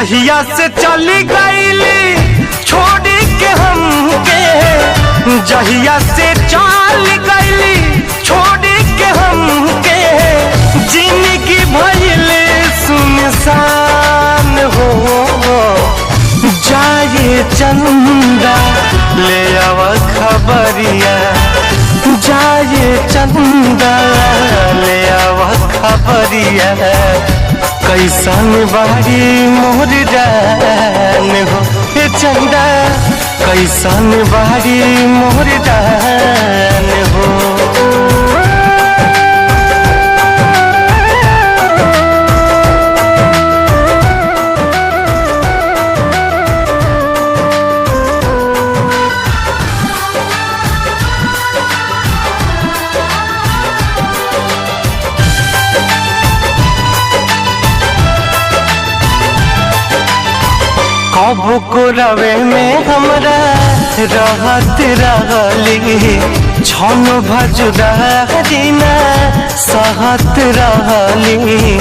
जहिया से चली गईली छोड़ के हमके, जहिया से चल गईली छोड़ के हमके, जिंदगी भइल सुनसान हो। जाए चंदा ले आव खबरिया, जाए चंदा ले आव खबरिया, कैसन बारी मोर जान हो। हे चंदा कैसन बारी मोर जान हो। कब को रवे में हमरा रहत रहली, छन भजुदा दिना सहत रहली।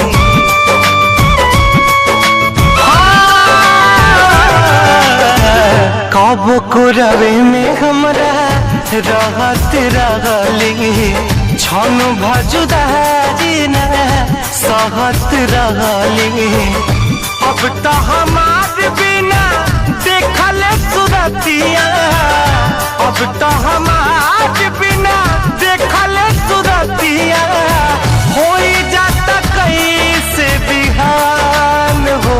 कब को रवे में हमरा रहत रहली, छन भजुदा दिना सहत रहली। अब तो हमार बिना देखल सुरतिया, अब तो हमार बिना देखल सुरतिया, हो जाता कैसे बिहान हो।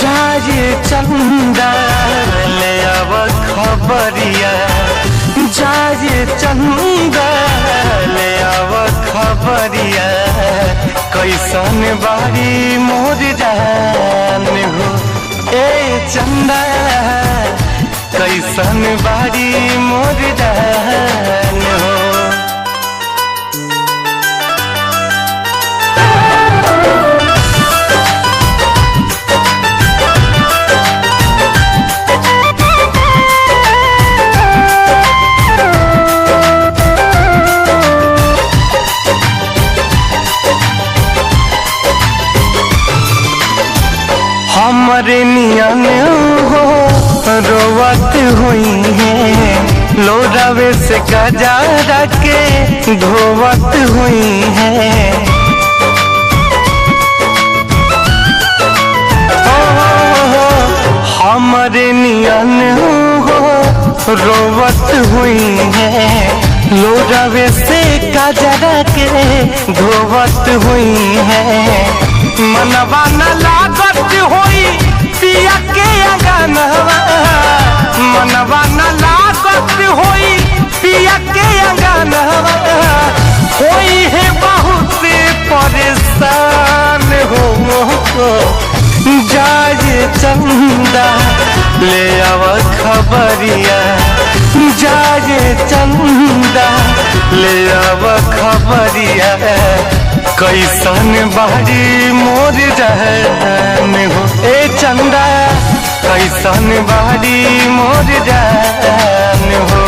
जाए चंदा ले आव खबरिया, जाए चंदा ले आव खबरिया, कैसन बारी मोर जान हो। ए चंदा कैसन बारी मोर जान हो। हमरे नियन हो रोवत हुई है, लोरावे से गजा के धोवत हुई है। हमरे नियन हो रोवत हुई है, लोरावे से गजा के धोवत हुई है। मनवा न लागत होई पिया के अंगनवा, मनवा न लागत होई पिया के अंगनवा, होई है बहुत परेशान हो। जाए चंदा ले आव खबरिया, जाए चंदा ले आव खबरिया, कैसन बारी मोर जान हो। ए चंदा कैसन बारी मोर जान हो।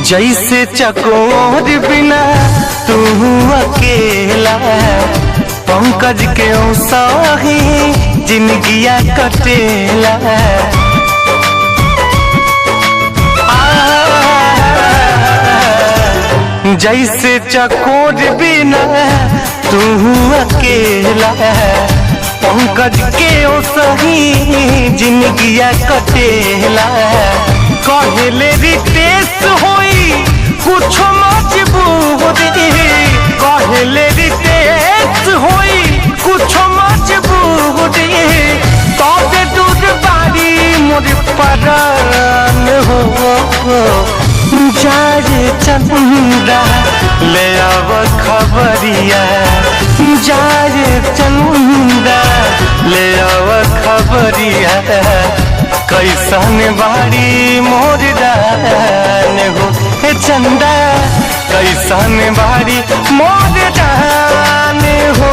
जैसे चकोर बिना तू अकेला, पंकज के साही जिंदगिया कटेला। जैसे चकोर बिना तू अकेला, पंकज के साही जिंदगिया कटेला। कहले रितेश होई कुछ मजबूरी, कहले रितेश होई कुछ मजबूरी, तबे दूर बारी मोर परान हो। जाए चंदा ले आव खबरिया, जाए चंदा ले आव खबरिया, कैसन बारी मोर जान हो। हे चंदा कैसन बारी मोर जान हो।